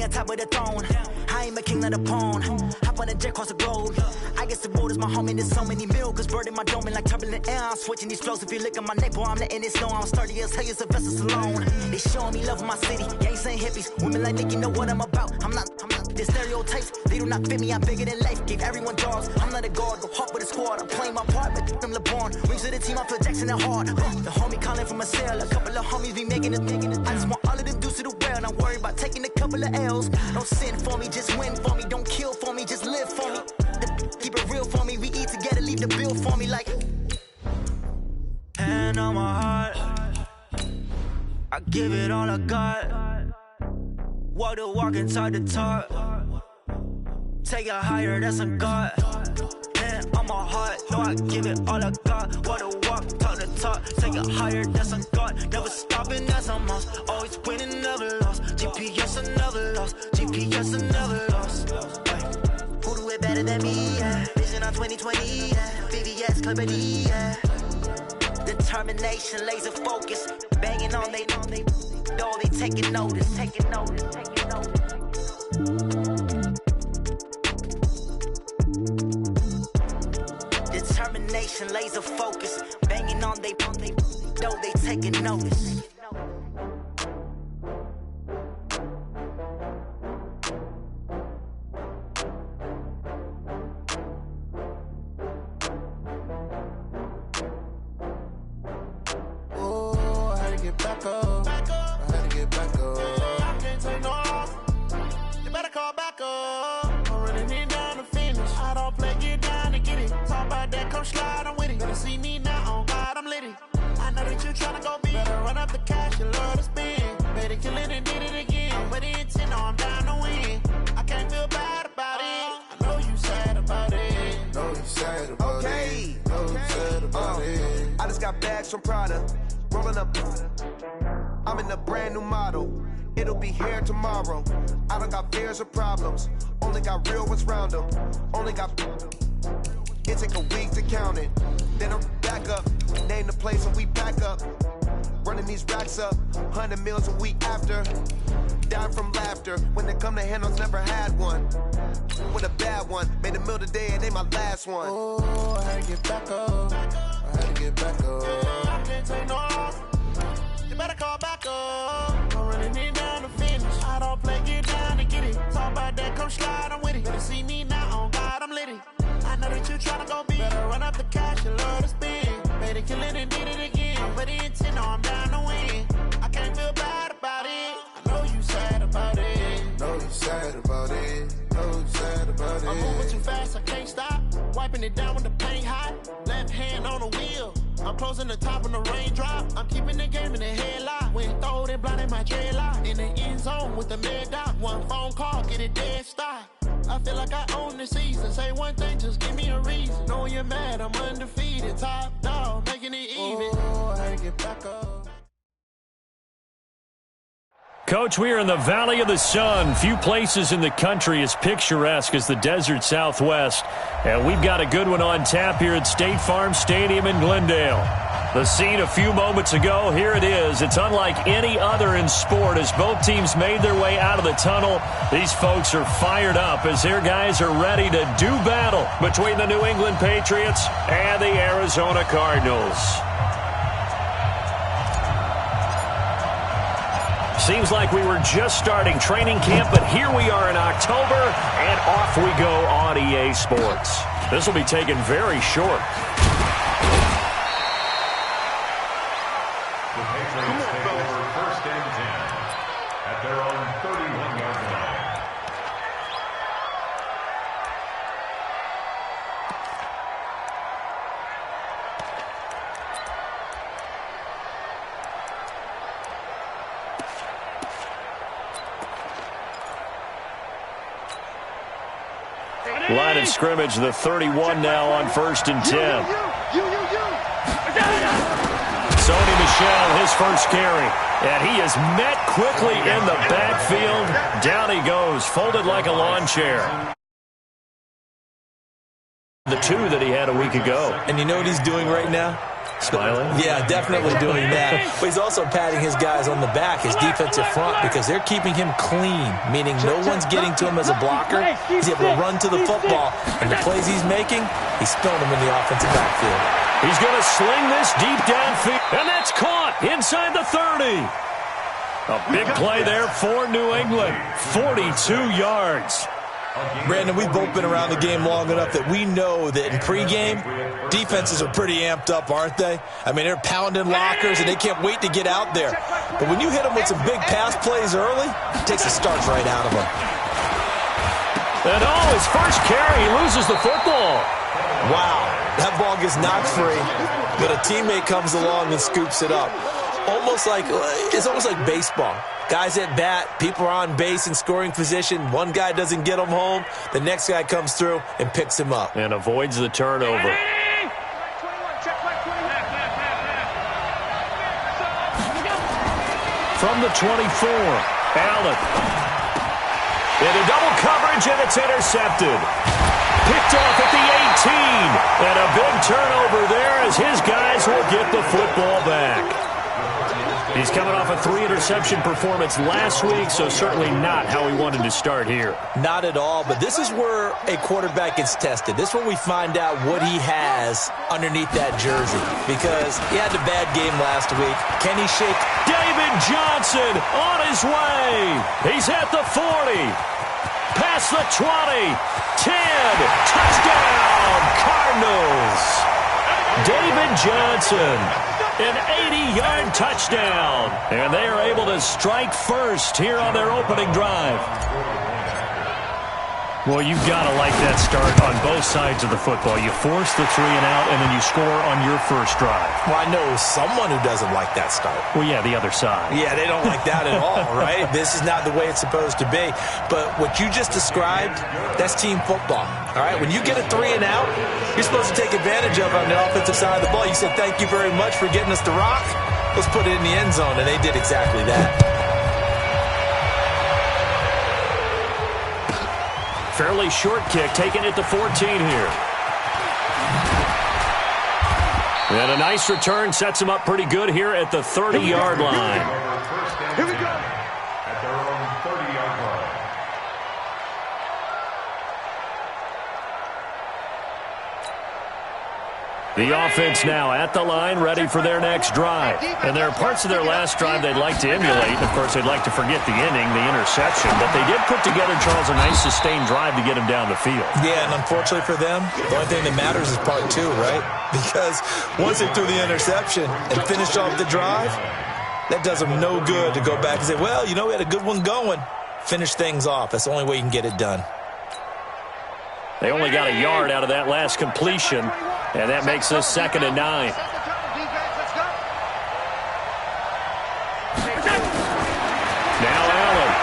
on top of the throne. I ain't a king of the pawn. Hop on a jet across the globe. I guess the world is my home and there's so many mil. Cause bird in my dome and like turbulent air. I'm switching these flows. If you look at my neck, boy, I'm letting it snow. I'm sturdy as hell, it's a vessel alone. They showing me love in my city. Gangsta hippies. Women like Nick, you know what I'm about. I'm not the stereotypes. They do not fit me. I'm bigger than life. Gave everyone jobs. I'm not a guard. Go hard with a squad. I'm playing my part, but I'm LeBron. Rings to the team, I feel Jackson and hard. The homie calling from a cell. A couple of homies be making it. I just want all of them dudes to do well. Not worry about taking a couple of L's. Don't sin for me, just win for me. Don't kill for me, just live for me. Keep it real for me. We eat together, leave the bill for me like. Hand on my heart, I give it all I got. Walk the walk and talk the talk. Take it higher, that's a God. Hand on my heart, no, I give it all I got. Walk the walk, talk the talk. Take it higher, that's a God. Never stopping, that's a must. Always winning, never lost. GPS, I never lost. GPS, I never lost. Who do it better than me? Yeah. Vision on 2020, yeah. VVS, Clippity, yeah. Determination, laser focus. Banging on they know they taking notice. Taking notice. Determination, laser focus. Banging on they know they taking notice. From Prada, rolling up. I'm in a brand new model. It'll be here tomorrow. I don't got fears or problems. Only got real ones round them. Only got. It take a week to count it. Then I'm back up. Name the place and we pack up. Running these racks up. 100 meals a week after. Dying from laughter. When they come to handles, never had one. With a bad one. Made a meal today and they my last one. Oh, I had to get back up. I had to get back up. I can't take no loss. You better call back up. I'm running it down to finish. I don't play, get down to get it. Talk about that, come slide, I'm with it. Better see me now, on God, I'm litty. I know that you tryna go big. Better run up the cash, you love to spend. Better kill it and did it again. But the intent, no, I'm down to win. I can't feel bad about it. I know you sad about it. Know you sad about it. Know you sad about it. I'm moving too fast, I can't stop. Wiping it down with the paint hot. Left hand on the wheel. I'm closing the top on the raindrop. I'm keeping the game in the headlock. When throwed and blinded my dreadlock. In the end zone with the mad dot. One phone call, get it dead stop. I feel like I own the season. Say one thing, just give me a reason. Knowing you're mad, I'm undefeated. Top dog, making it even. Oh, I had to get back up. Coach, we are in the Valley of the Sun. Few places in the country as picturesque as the desert Southwest. And we've got a good one on tap here at State Farm Stadium in Glendale. The scene a few moments ago, here it is. It's unlike any other in sport as both teams made their way out of the tunnel. These folks are fired up as their guys are ready to do battle between the New England Patriots and the Arizona Cardinals. Seems like we were just starting training camp, but here we are in October, and off we go on EA Sports. This will be taken very short. The Patriots take over 1st and 10 at their own 31-yard line. Line of scrimmage, the 31 now on 1st and 10. Sony Michel, his first carry. And he is met quickly in the backfield. Down he goes, folded like a lawn chair. The 2 that he had a week ago. And you know what he's doing right now? Smiling? Yeah, definitely doing that. But he's also patting his guys on the back, his defensive front, because they're keeping him clean, meaning no one's getting to him as a blocker. He's able to run to the football, and the plays he's making, he's throwing them in the offensive backfield. He's going to sling this deep downfield, and that's caught inside the 30. A big play there for New England, 42 yards. Brandon, we've both been around the game long enough that we know that in pregame, defenses are pretty amped up, aren't they? I mean, they're pounding lockers, and they can't wait to get out there. But when you hit them with some big pass plays early, it takes the starch right out of them. And his first carry, he loses the football. Wow, that ball gets knocked free, but a teammate comes along and scoops it up. It's almost like baseball. Guys at bat, people are on base in scoring position. One guy doesn't get him home. The next guy comes through and picks him up. And avoids the turnover. From the 24, Allen. Into double coverage, and it's intercepted. Picked off at the 18. And a big turnover there as his guys will get the football back. He's coming off a 3-interception performance last week, so certainly not how he wanted to start here. Not at all, but this is where a quarterback gets tested. This is where we find out what he has underneath that jersey, because he had a bad game last week. Can he shake? David Johnson on his way. He's at the 40. Past the 20. 10. Touchdown, Cardinals. David Johnson. An 80-yard touchdown. And they are able to strike first here on their opening drive. Well, you've got to like that start on both sides of the football. You force the 3 and out, and then you score on your first drive. Well, I know someone who doesn't like that start. Well, yeah, the other side. Yeah, they don't like that at all, right? This is not the way it's supposed to be. But what you just described, that's team football, all right? When you get a 3 and out, you're supposed to take advantage of it on the offensive side of the ball. You said, thank you very much for getting us the rock. Let's put it in the end zone, and they did exactly that. Fairly short kick, taking it to 14 here. And a nice return sets him up pretty good here at the 30-yard line. Here we go. At their own 30-yard line. The offense now at the line, ready for their next drive. And there are parts of their last drive they'd like to emulate. Of course, they'd like to forget the inning, the interception. But they did put together, Charles, a nice sustained drive to get him down the field. Yeah, and unfortunately for them, the only thing that matters is part 2, right? Because once they threw the interception and finished off the drive, that does them no good to go back and say, well, you know, we had a good one going. Finish things off. That's the only way you can get it done. They only got a yard out of that last completion, and that makes this 2nd and 9. Now Allen.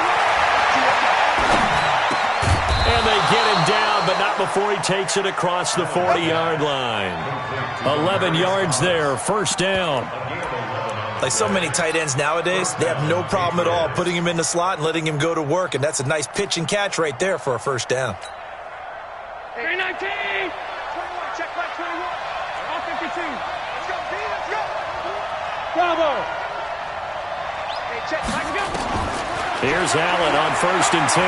And they get him down, but not before he takes it across the 40-yard line. 11 yards there, first down. Like so many tight ends nowadays, they have no problem at all putting him in the slot and letting him go to work, and that's a nice pitch and catch right there for a first down. 319, 21, check back 21, on 52. Let's go, D, let's go. Bravo. Hey, check, back go. Here's Allen on 1st and 10.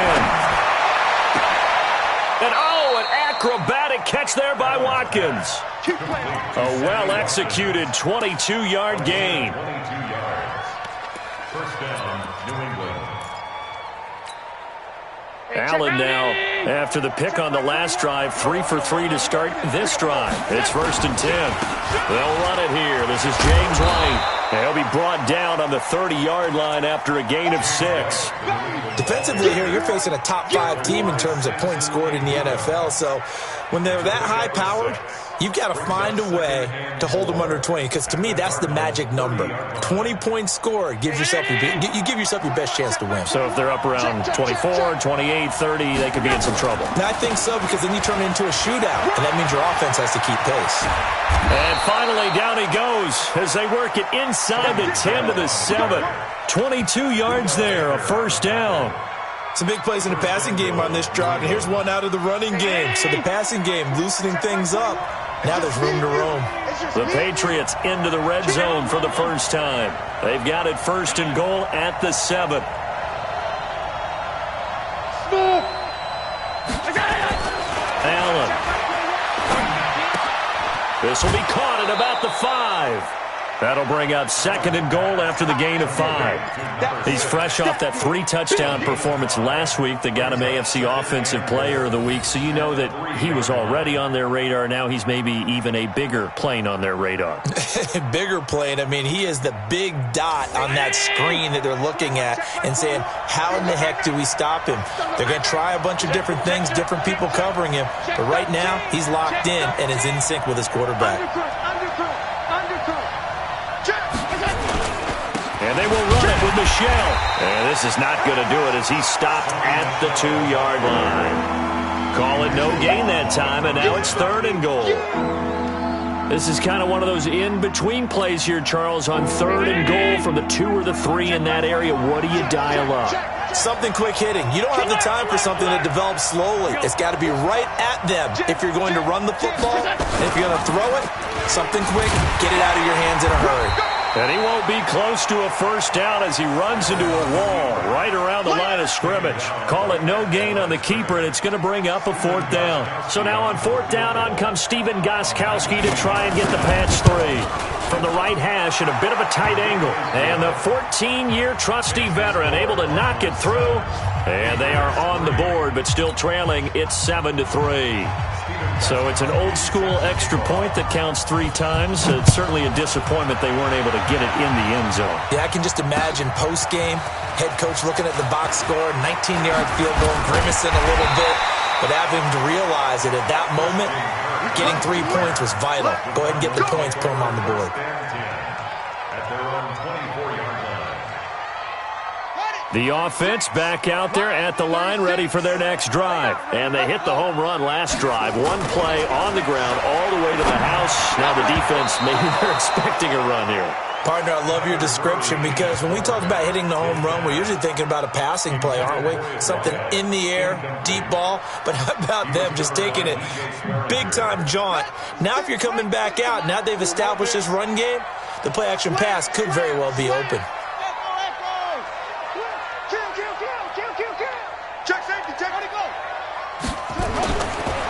And an acrobatic catch there by Watkins. A well-executed 22-yard gain. 22 yards. First down, New England. Allen now, after the pick on the last drive, 3 for 3 to start this drive. It's 1st and 10. They'll run it here. This is James White. He'll be brought down on the 30-yard line after a gain of 6. Defensively here, you're facing a top 5 team in terms of points scored in the NFL. So when they're that high-powered, you've got to find a way to hold them under 20, because to me, that's the magic number. 20 points scored gives yourself you give yourself your best chance to win. So if they're up around 24, 28, 30, they could be in some trouble. And I think so, because then you turn it into a shootout, and that means your offense has to keep pace. And finally, down he goes as they work it inside the 10 to the 7. 22 yards there, a first down. Some big plays in the passing game on this drive, and here's one out of the running game. So the passing game loosening things up. Now there's room to roam. The Patriots into the red zone for the first time. They've got it first and goal at the 7. Allen. This will be caught at about the 5. That'll bring up second and goal after the gain of 5. He's fresh off that 3-touchdown performance last week that got him AFC Offensive Player of the Week, so you know that he was already on their radar. Now he's maybe even a bigger plane on their radar. Bigger plane. I mean, he is the big dot on that screen that they're looking at and saying, how in the heck do we stop him? They're going to try a bunch of different things, different people covering him, but right now he's locked in and is in sync with his quarterback. And they will run it with Michelle. And this is not going to do it as he's stopped at the 2-yard line. Call it no gain that time, and now it's third and goal. This is kind of one of those in-between plays here, Charles, on third and goal from the 2 or the 3 in that area. What do you dial up? Something quick hitting. You don't have the time for something that develops slowly. It's got to be right at them if you're going to run the football. And if you're going to throw it, something quick, get it out of your hands in a hurry. And he won't be close to a first down as he runs into a wall right around the line of scrimmage. Call it no gain on the keeper, and it's going to bring up a 4th down. So now on 4th down, on comes Steven Gostkowski to try and get the patch 3. From the right hash at a bit of a tight angle. And the 14-year trusty veteran able to knock it through. And they are on the board, but still trailing. It's 7-3. So it's an old-school extra point that counts 3 times. It's certainly a disappointment they weren't able to get it in the end zone. Yeah, I can just imagine post-game, head coach looking at the box score, 19-yard field goal, grimacing a little bit, but having to realize that at that moment, getting 3 points was vital. Go ahead and get the points, put them on the board. The offense back out there at the line, ready for their next drive. And they hit the home run last drive. 1 play on the ground all the way to the house. Now the defense, maybe they're expecting a run here. Partner, I love your description because when we talk about hitting the home run, we're usually thinking about a passing play, aren't we? Something in the air, deep ball. But how about them just taking it big-time jaunt? Now if you're coming back out, now they've established this run game, the play-action pass could very well be open.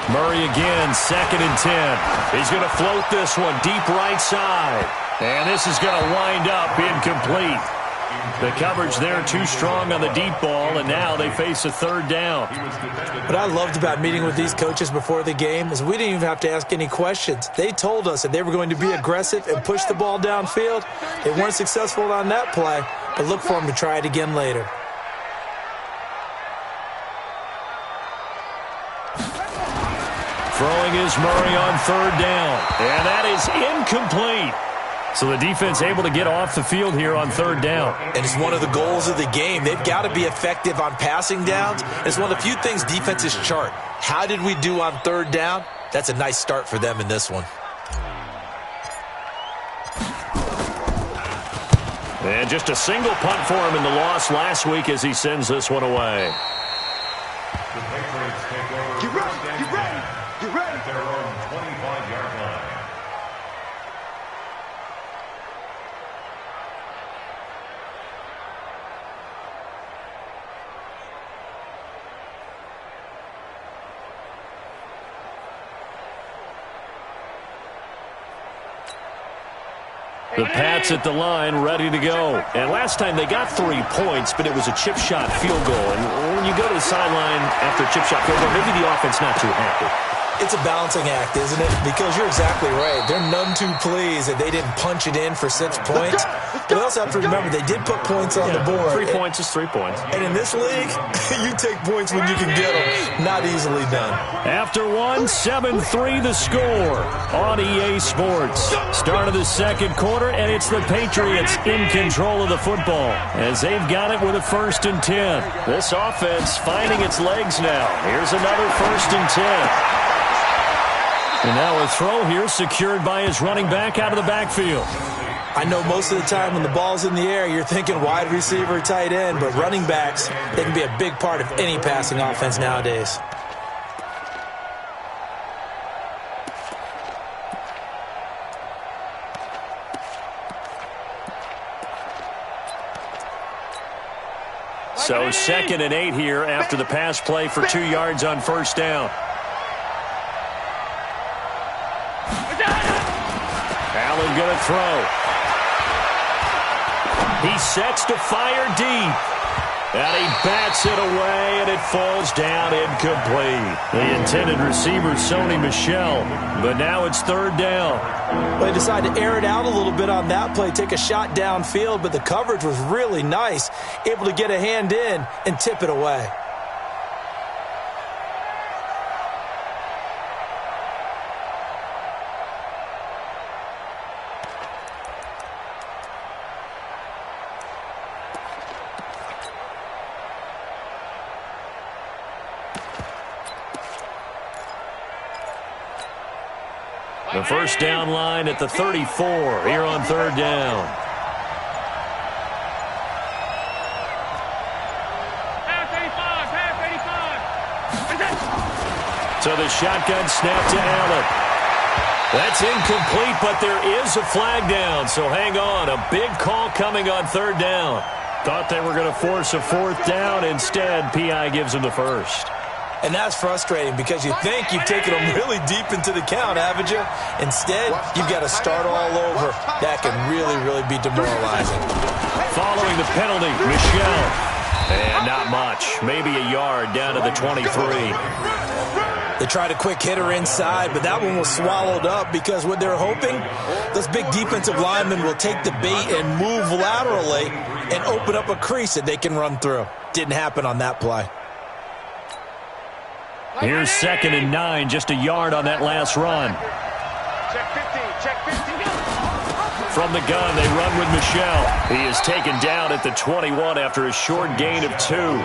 Murray again, 2nd and 10. He's going to float this one deep right side. And this is going to wind up incomplete. The coverage there too strong on the deep ball, and now they face a 3rd down. What I loved about meeting with these coaches before the game is we didn't even have to ask any questions. They told us that they were going to be aggressive and push the ball downfield. They weren't successful on that play, but look for them to try it again later. Throwing is Murray on 3rd down. And that is incomplete. So the defense able to get off the field here on 3rd down. And it's one of the goals of the game. They've got to be effective on passing downs. It's one of the few things defenses chart. How did we do on 3rd down? That's a nice start for them in this one. And just a single punt for him in the loss last week as he sends this one away. The Patriots take over. Get ready, get ready, get ready. At their own 25-yard line. The Pats at the line, ready to go. And last time they got 3 points, but it was a chip shot field goal. And when you go to the sideline after a chip shot field goal, maybe the offense not too happy. It's a balancing act, isn't it? Because you're exactly right. They're none too pleased that they didn't punch it in for 6 points. But we also have to remember they did put points on the board. 3 points is 3 points. And in this league, you take points when you can get them. Not easily done. After 7-3 the score on EA Sports. Start of the 2nd quarter, and it's the Patriots in control of the football as they've got it with a 1st and 10. This offense finding its legs now. Here's another 1st and 10. And now a throw here secured by his running back out of the backfield. I know most of the time when the ball's in the air, you're thinking wide receiver, tight end, but running backs, they can be a big part of any passing offense nowadays. So 2nd and 8 here after the pass play for 2 yards on first down. Allen going to throw. He sets to fire deep. And he bats it away, and it falls down incomplete. The intended receiver, Sony Michel, but now it's 3rd down. Well, they decided to air it out a little bit on that play, take a shot downfield, but the coverage was really nice, able to get a hand in and tip it away. The first down line at the 34 here on 3rd down. So the shotgun snap to Allen. That's incomplete, but there is a flag down, so hang on. A big call coming on 3rd down. Thought they were going to force a 4th down. Instead, P.I. gives them the first. And that's frustrating because you think you've taken them really deep into the count, haven't you? Instead, you've got to start all over. That can really, really be demoralizing. Following the penalty, Michel. And not much. Maybe a yard down to the 23. They tried a quick hitter inside, but that one was swallowed up because what they're hoping, those big defensive linemen will take the bait and move laterally and open up a crease that they can run through. Didn't happen on that play. Here's 2nd and 9, just a yard on that last run. Check 15, check 15. From the gun, they run with Michel. He is taken down at the 21 after a short gain of 2.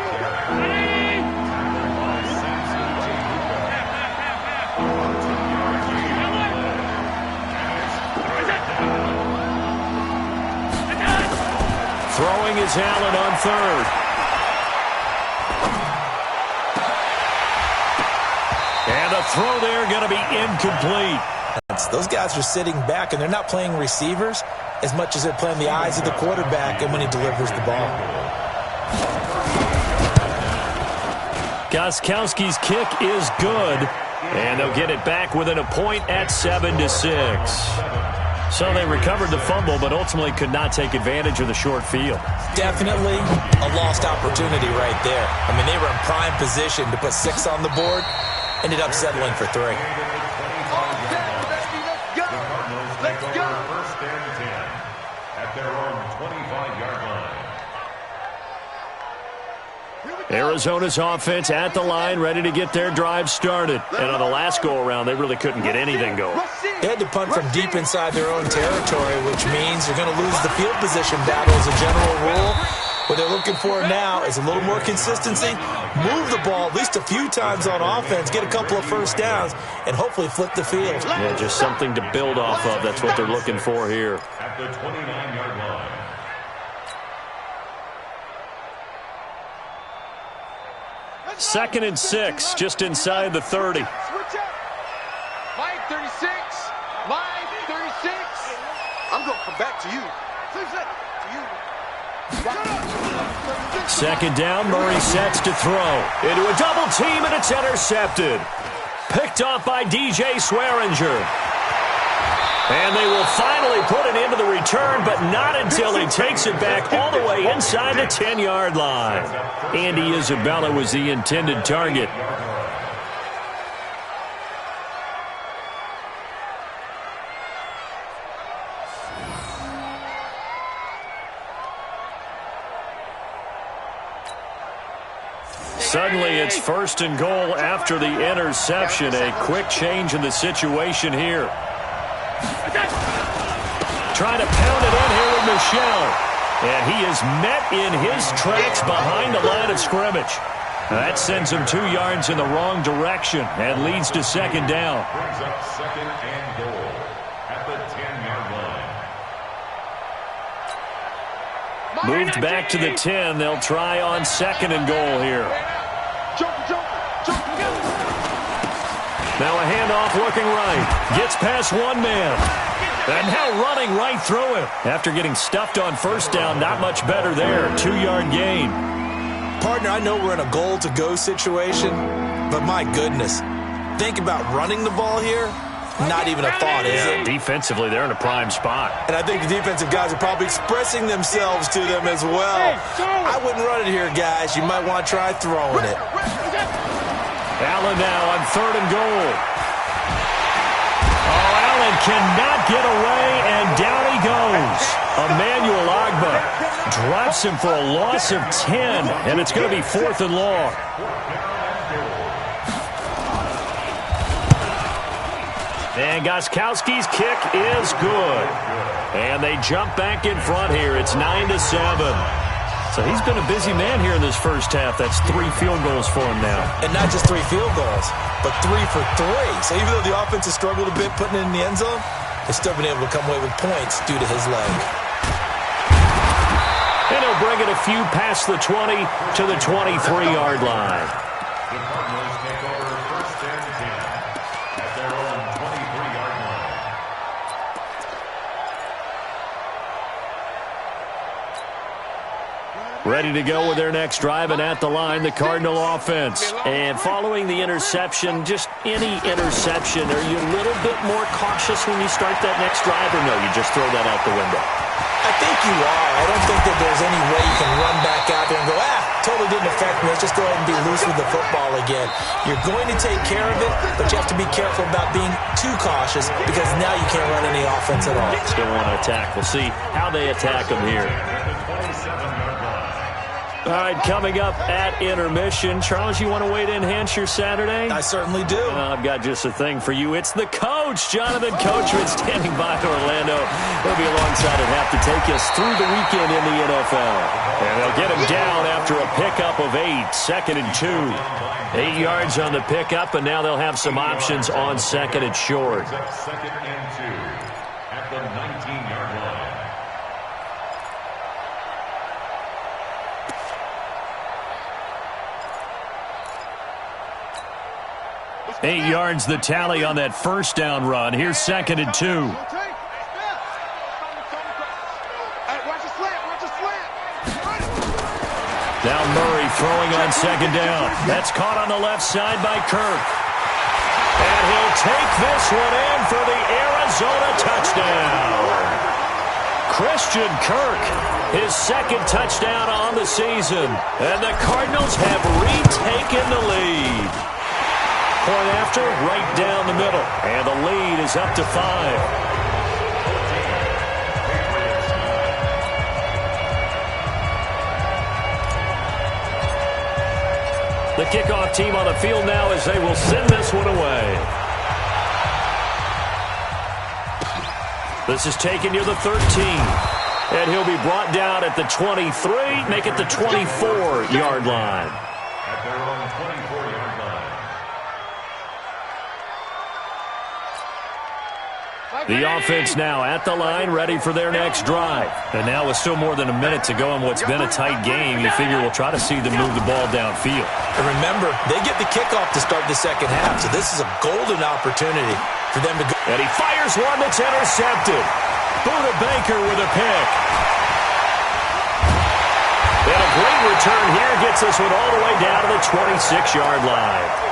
Throwing is Allen on 3rd. And the throw there going to be incomplete. Those guys are sitting back, and they're not playing receivers as much as they're playing the eyes of the quarterback and when he delivers the ball. Gostkowski's kick is good, and they'll get it back within a point at 7-6. So they recovered the fumble, but ultimately could not take advantage of the short field. Definitely a lost opportunity right there. I mean, they were in prime position to put 6 on the board. Ended up settling for 3. Let's go. First and 10 at their own 25-yard line. Arizona's offense at the line, ready to get their drive started. And on the last go-around, they really couldn't get anything going. They had to punt from deep inside their own territory, which means they're going to lose the field position battle as a general rule. What they're looking for now is a little more consistency, move the ball at least a few times on offense, get a couple of first downs, and hopefully flip the field. Yeah, just something to build off of. That's what they're looking for here. At the 29-yard line. Second and 6, just inside the 30. Switch up. Mike 36. Mike 36. I'm going to come back to you. To you. Second down, Murray sets to throw. Into a double team, and it's intercepted. Picked off by DJ Swearinger. And they will finally put it into the return, but not until he takes it back all the way inside the 10-yard line. Andy Isabella was the intended target. Suddenly, it's 1st and goal after the interception. A quick change in the situation here. Trying to pound it in here with Michel. And he is met in his tracks behind the line of scrimmage. That sends him 2 yards in the wrong direction and leads to 2nd down. Brings up 2nd and goal at the 10-yard line. Moved back to the 10. They'll try on 2nd and goal here. Now a handoff looking right. Gets past one man. And now running right through him. After getting stuffed on first down, not much better there. 2-yard gain. Partner, I know we're in a goal-to-go situation, but my goodness, think about running the ball here. Not even a thought, is it? Defensively, they're in a prime spot. And I think the defensive guys are probably expressing themselves to them as well. I wouldn't run it here, guys. You might want to try throwing it. Allen now on 3rd and goal. Oh, Allen cannot get away, and down he goes. Emmanuel Agba drops him for a loss of 10, and it's going to be 4th and long. And Gostkowski's kick is good. And they jump back in front here. It's 9-7. So he's been a busy man here in this first half. That's 3 field goals for him now. And not just 3 field goals, but 3 for 3. So even though the offense has struggled a bit putting it in the end zone, they've still been able to come away with points due to his leg. And he'll bring it a few past the 20 to the 23-yard line. The Cardinals take over 1st and 10 at their own 23-yard line. Ready to go with their next drive, and at the line, the Cardinal offense. And following the interception, just any interception, are you a little bit more cautious when you start that next drive, or no, you just throw that out the window? I think you are. I don't think that there's any way you can run back out there and go, totally didn't affect me. Let's just go ahead and be loose with the football again. You're going to take care of it, but you have to be careful about being too cautious because now you can't run any offense at all. Still want to attack. We'll see how they attack them here. All right, coming up at intermission. Charles, you want to wait to enhance your Saturday? I certainly do. I've got just a thing for you. It's the coach, Jonathan Coachman, standing by Orlando. He'll be alongside at half to take us through the weekend in the NFL. And they'll get him down after a pickup of 8, 2nd and 2. 8 yards on the pickup, and now they'll have some options on 2nd and short. 2nd and 2 at the 19-yard line. 8 yards the tally on that first down run. Here's 2nd and 2. Now Murray throwing on 2nd down. That's caught on the left side by Kirk. And he'll take this one in for the Arizona touchdown. Christian Kirk, his 2nd touchdown on the season. And the Cardinals have retaken the lead. Point after, right down the middle. And the lead is up to 5. The kickoff team on the field now as they will send this one away. This is taken near the 13. And he'll be brought down at the 23, make it the 24-yard line. At their own 24-yard line. The offense now at the line, ready for their next drive. And now with still more than a minute to go in what's been a tight game, you figure we'll try to see them move the ball downfield. And remember, they get the kickoff to start the second half, so this is a golden opportunity for them to go. And he fires one that's intercepted. Buda Baker with a pick. And a great return here gets this one all the way down to the 26-yard line.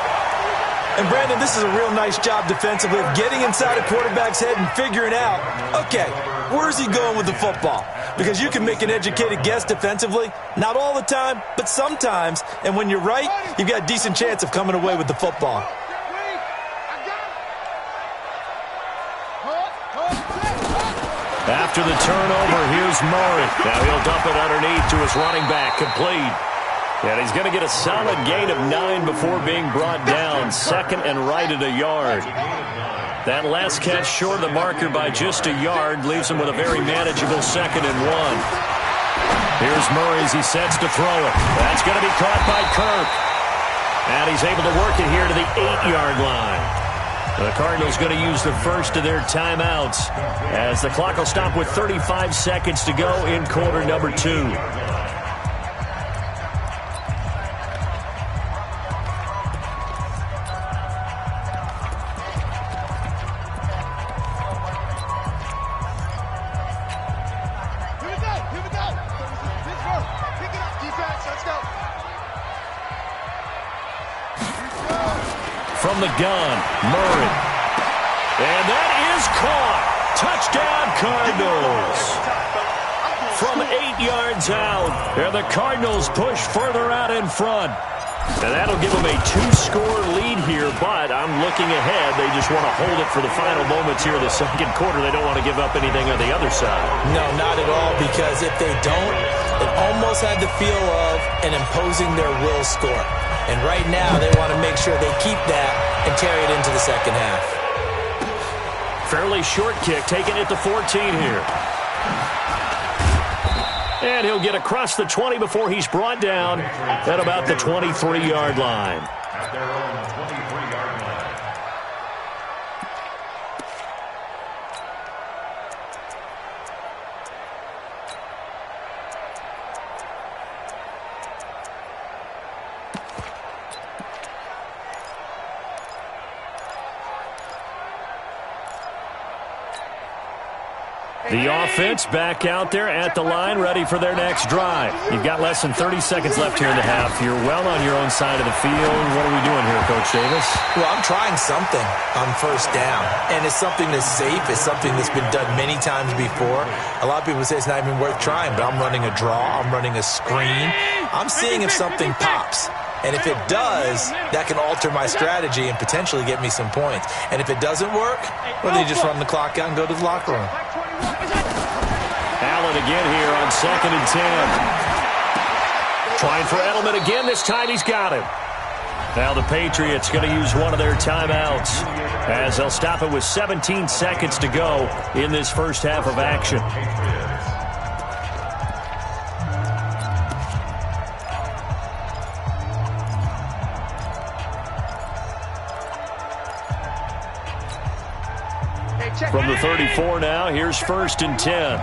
And, Brandon, this is a real nice job defensively of getting inside a quarterback's head and figuring out, okay, where's he going with the football? Because you can make an educated guess defensively, not all the time, but sometimes. And when you're right, you've got a decent chance of coming away with the football. After the turnover, here's Murray. Now he'll dump it underneath to his running back, complete. And he's going to get a solid gain of 9 before being brought down. 2nd and right at a yard. That last catch short of the marker by just a yard leaves him with a very manageable 2nd and 1. Here's Murray as he sets to throw it. That's going to be caught by Kirk. And he's able to work it here to the 8-yard line. The Cardinals going to use the first of their timeouts as the clock will stop with 35 seconds to go in quarter number 2. From the gun, Murray. And that is caught. Touchdown, Cardinals. From 8 yards out. And the Cardinals push further out in front. And that'll give them a 2-score lead here, but I'm looking ahead. They just want to hold it for the final moments here of the second quarter. They don't want to give up anything on the other side. No, not at all, because if they don't, it almost had the feel of an imposing their will score. And right now, they want to make sure they keep that and carry it into the second half. Fairly short kick, taking it to 14 here. And he'll get across the 20 before he's brought down at about the 23-yard line. At their own 23-yard line. The offense back out there at the line, ready for their next drive. You've got less than 30 seconds left here in the half. You're well on your own side of the field. What are we doing here, Coach Davis? Well, I'm trying something on first down, and it's something that's safe. It's something that's been done many times before. A lot of people say it's not even worth trying, but I'm running a draw. I'm running a screen. I'm seeing if something pops. And if it does, that can alter my strategy and potentially get me some points. And if it doesn't work, well, then you just run the clock out and go to the locker room. Allen again here on 2nd and 10. Trying for Edelman again. This time he's got him. Now the Patriots going to use one of their timeouts as they'll stop it with 17 seconds to go in this first half of action. From the 34 now, here's 1st and 10.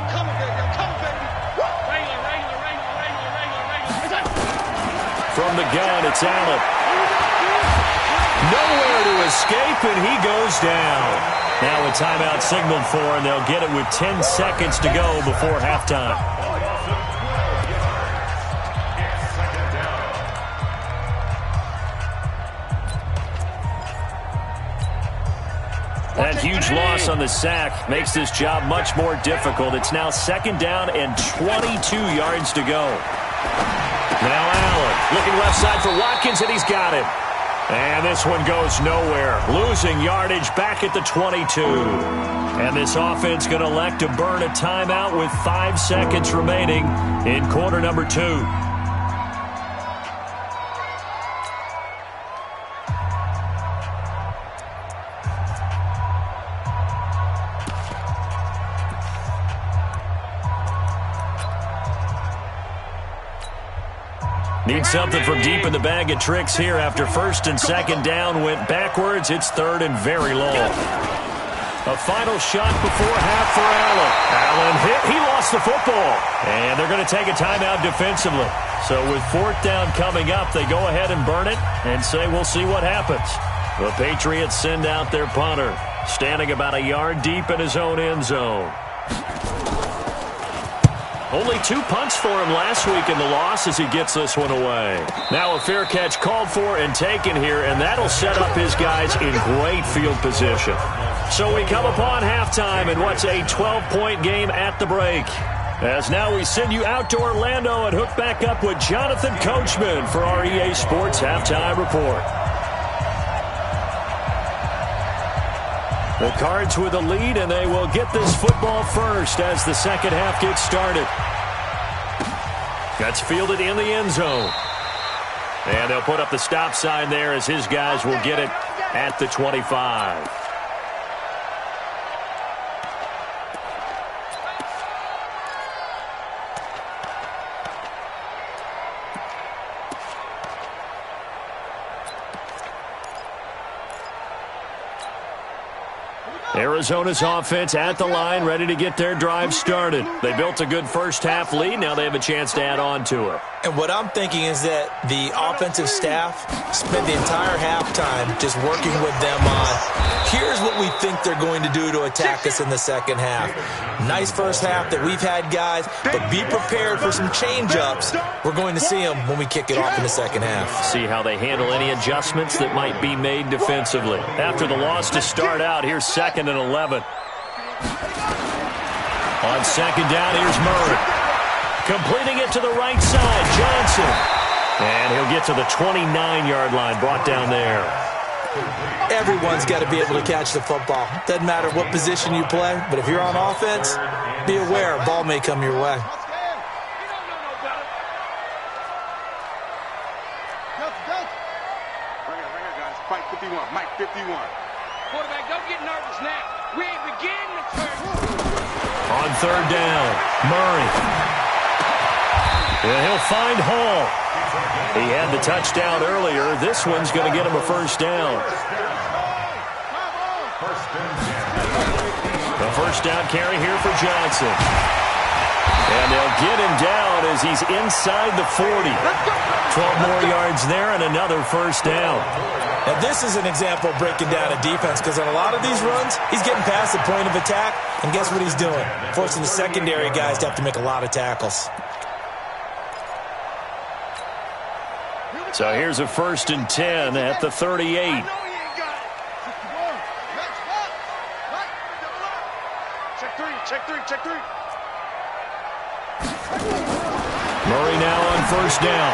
From the gun, it's Allen. Nowhere to escape, and he goes down. Now a timeout signaled for, and they'll get it with 10 seconds to go before halftime. That huge loss on the sack makes this job much more difficult. It's now 2nd down and 22 yards to go. Now Allen looking left side for Watkins, and he's got him. And this one goes nowhere. Losing yardage back at the 22. And this offense going to elect to burn a timeout with 5 seconds remaining in quarter number 2. Need something from deep in the bag of tricks here after 1st and 2nd down went backwards. It's 3rd and very long. A final shot before half for Allen. Allen hit. He lost the football. And they're going to take a timeout defensively. So with 4th down coming up, they go ahead and burn it and say we'll see what happens. The Patriots send out their punter, standing about a yard deep in his own end zone. Only 2 punts for him last week in the loss as he gets this one away. Now a fair catch called for and taken here, and that'll set up his guys in great field position. So we come upon halftime in what's a 12-point game at the break. As now we send you out to Orlando and hook back up with Jonathan Coachman for our EA Sports Halftime Report. The Cards with a lead, and they will get this football first as the second half gets started. That's fielded in the end zone. And they'll put up the stop sign there as his guys will get it at the 25. Arizona's offense at the line, ready to get their drive started. They built a good first half lead. Now they have a chance to add on to it. And what I'm thinking is that the offensive staff spent the entire halftime just working with them on, here's what we think they're going to do to attack us in the second half. Nice first half that we've had, guys, but be prepared for some change-ups. We're going to see them when we kick it off in the second half. See how they handle any adjustments that might be made defensively. After the loss to start out, here's 2nd and 11. On second down, here's Murray. Completing it to the right side, Johnson. And he'll get to the 29-yard line, brought down there. Everyone's got to be able to catch the football. Doesn't matter what position you play, but if you're on offense, be aware a ball may come your way. Right here, guys. Fight 51. Mike 51. Quarterback, don't get nervous now. We ain't beginning the turn. On third down, Murray. And he'll find Hall. He had the touchdown earlier. This one's going to get him a first down. The first down carry here for Johnson. And they'll get him down as he's inside the 40. 12 more yards there and another first down. Now, this is an example of breaking down a defense because on a lot of these runs, he's getting past the point of attack, and guess what he's doing? Forcing the secondary guys to have to make a lot of tackles. So here's a 1st and 10 at the 38. Check three. Murray now on first down.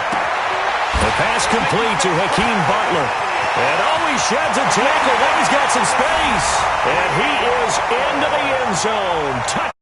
The pass complete to Hakeem Butler. And he sheds a tackle. Then he's got some space. And he is into the end zone.